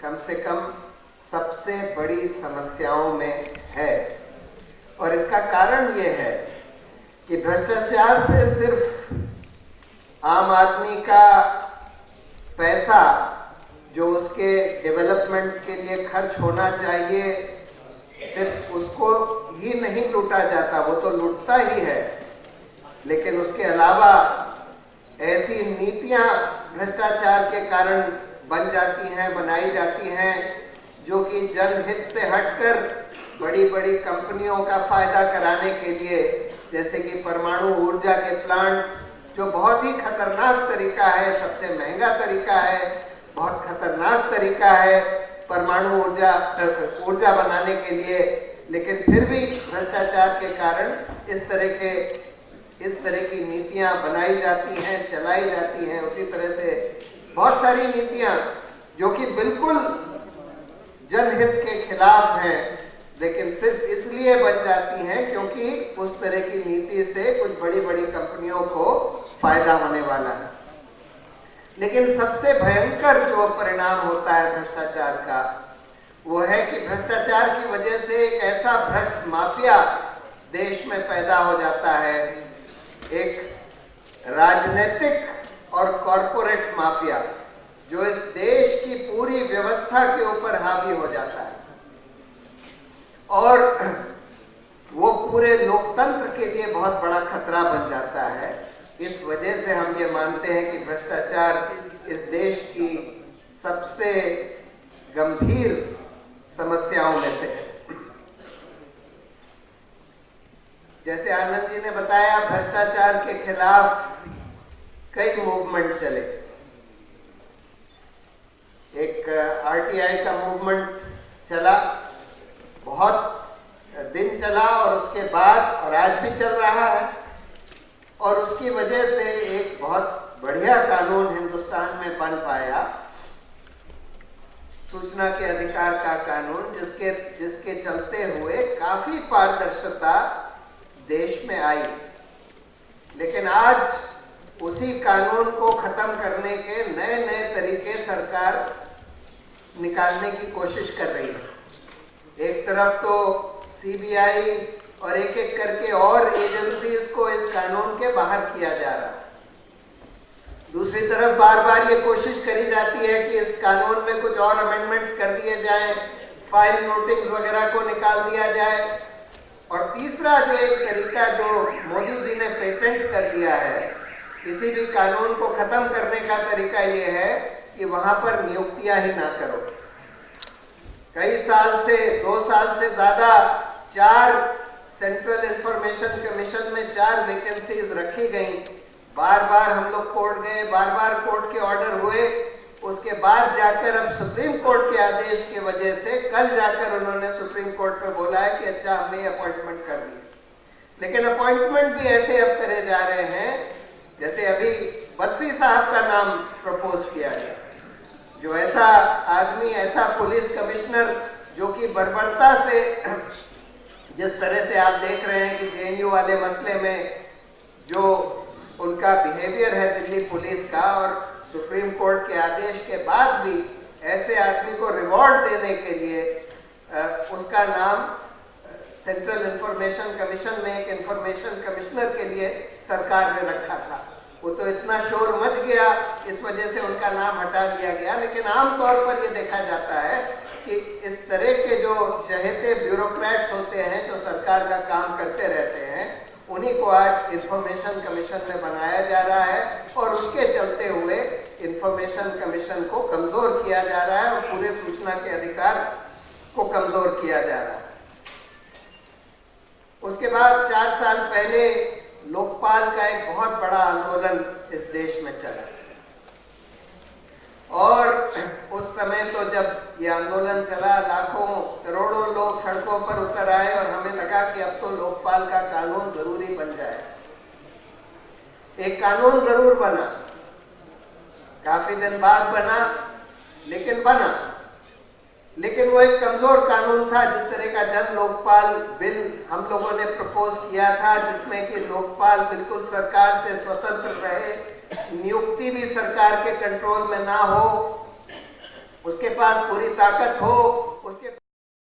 कम से कम सबसे बड़ी समस्याओं में है। और इसका कारण ये है कि भ्रष्टाचार से सिर्फ आम आदमी का पैसा जो उसके डेवलपमेंट के लिए खर्च होना चाहिए सिर्फ उसको ही नहीं लूटा जाता, वो तो लूटता ही है, लेकिन उसके अलावा ऐसी नीतियां भ्रष्टाचार के कारण बन जाती हैं, बनाई जाती हैं, जो कि जनहित से हटकर बड़ी बड़ी कंपनियों का फायदा कराने के लिए, जैसे कि परमाणु ऊर्जा के प्लांट, जो बहुत ही खतरनाक तरीका है, सबसे महंगा तरीका है, बहुत खतरनाक तरीका है परमाणु ऊर्जा बनाने के लिए, लेकिन फिर भी भ्रष्टाचार के कारण इस तरह की नीतियां बनाई जाती हैं, चलाई जाती हैं। उसी तरह से बहुत सारी नीतियां जो कि बिल्कुल जनहित के खिलाफ हैं, लेकिन सिर्फ इसलिए बन जाती हैं क्योंकि उस तरह की नीति से कुछ बड़ी बड़ी कंपनियों को फायदा होने वाला है। लेकिन सबसे भयंकर जो परिणाम होता है भ्रष्टाचार का, वो है कि भ्रष्टाचार की वजह से एक ऐसा भ्रष्ट माफिया देश में पैदा हो जाता है, एक राजनीतिक और कॉरपोरेट माफिया, जो इस देश की पूरी व्यवस्था के ऊपर हावी हो जाता है और वो पूरे लोकतंत्र के लिए बहुत बड़ा खतरा बन जाता है। इस वजह से हम ये मानते हैं कि भ्रष्टाचार इस देश की सबसे गंभीर समस्याओं में से है। जैसे आनंद जी ने बताया, भ्रष्टाचार के खिलाफ कई मूवमेंट चले। एक आरटीआई का मूवमेंट चला, बहुत दिन चला, और उसके बाद और आज भी चल रहा है, और उसकी वजह से एक बहुत बढ़िया कानून हिंदुस्तान में बन पाया, सूचना के अधिकार का कानून, जिसके चलते हुए काफी पारदर्शिता देश में आई। लेकिन आज उसी कानून को खत्म करने के नए नए तरीके सरकार निकालने की कोशिश कर रही है। एक तरफ तो सीबीआई और एक एक करके और एजेंसीज को इस कानून के बाहर किया जा रहा है, दूसरी तरफ बार बार ये कोशिश करी जाती है कि इस कानून में कुछ और अमेंडमेंट्स कर दिए जाएं, फाइल नोटिंग्स वगैरह को निकाल दिया जाए, और तीसरा जो एक तरीका जो मोदी जी ने पेटेंट कर लिया है किसी भी कानून को खत्म करने का तरीका ये है कि वहां पर नियुक्तियां ही ना करो। कई साल से, 2 साल से ज्यादा 4 सेंट्रल इंफॉर्मेशन कमीशन में 4 वैकेंसीज रखी गई। बार बार हम लोग कोर्ट गए, बार बार कोर्ट के ऑर्डर हुए, उसके बाद जाकर अब सुप्रीम कोर्ट के आदेश की वजह से कल जाकर उन्होंने सुप्रीम कोर्ट में बोला है कि अच्छा हमने अपॉइंटमेंट कर दी। लेकिन अपॉइंटमेंट भी ऐसे अब करे जा रहे हैं जैसे अभी बस्सी साहब का नाम प्रपोज किया गया, जो ऐसा आदमी, ऐसा पुलिस कमिश्नर जो कि बर्बरता से, जिस तरह से आप देख रहे हैं कि जेएनयू वाले मसले में जो उनका बिहेवियर है दिल्ली पुलिस का, और सुप्रीम कोर्ट के आदेश के बाद भी ऐसे आदमी को रिवॉर्ड देने के लिए उसका नाम सेंट्रल इंफॉर्मेशन कमीशन में एक इंफॉर्मेशन कमिश्नर के लिए सरकार ने रखा था। वो तो इतना शोर मच गया, इस वजह से उनका नाम हटा लिया गया। लेकिन आमतौर पर यह देखा जाता है कि इस तरह के जो चहेते ब्यूरोक्रेट्स होते हैं जो सरकार का काम करते रहते हैं, उन्हीं को आज इंफॉर्मेशन कमीशन में बनाया जा रहा है, और उसके चलते हुए इंफॉर्मेशन कमीशन को कमजोर किया जा रहा है और पूरे सूचना के अधिकार को कमजोर किया जा रहा है। उसके बाद 4 साल पहले लोकपाल का एक बहुत बड़ा आंदोलन इस देश में चला, और उस समय तो जब ये आंदोलन चला, लाखों करोड़ों लोग सड़कों पर उतर आए और हमें लगा कि अब तो लोकपाल का कानून जरूरी बन जाए। एक कानून जरूर बना, काफी दिन बाद बना, लेकिन बना। लेकिन वो एक कमजोर कानून था। जिस तरह का जन लोकपाल बिल हम लोगों ने प्रपोज किया था, जिसमें कि लोकपाल बिल्कुल सरकार से स्वतंत्र रहे, नियुक्ति भी सरकार के कंट्रोल में ना हो, उसके पास पूरी ताकत हो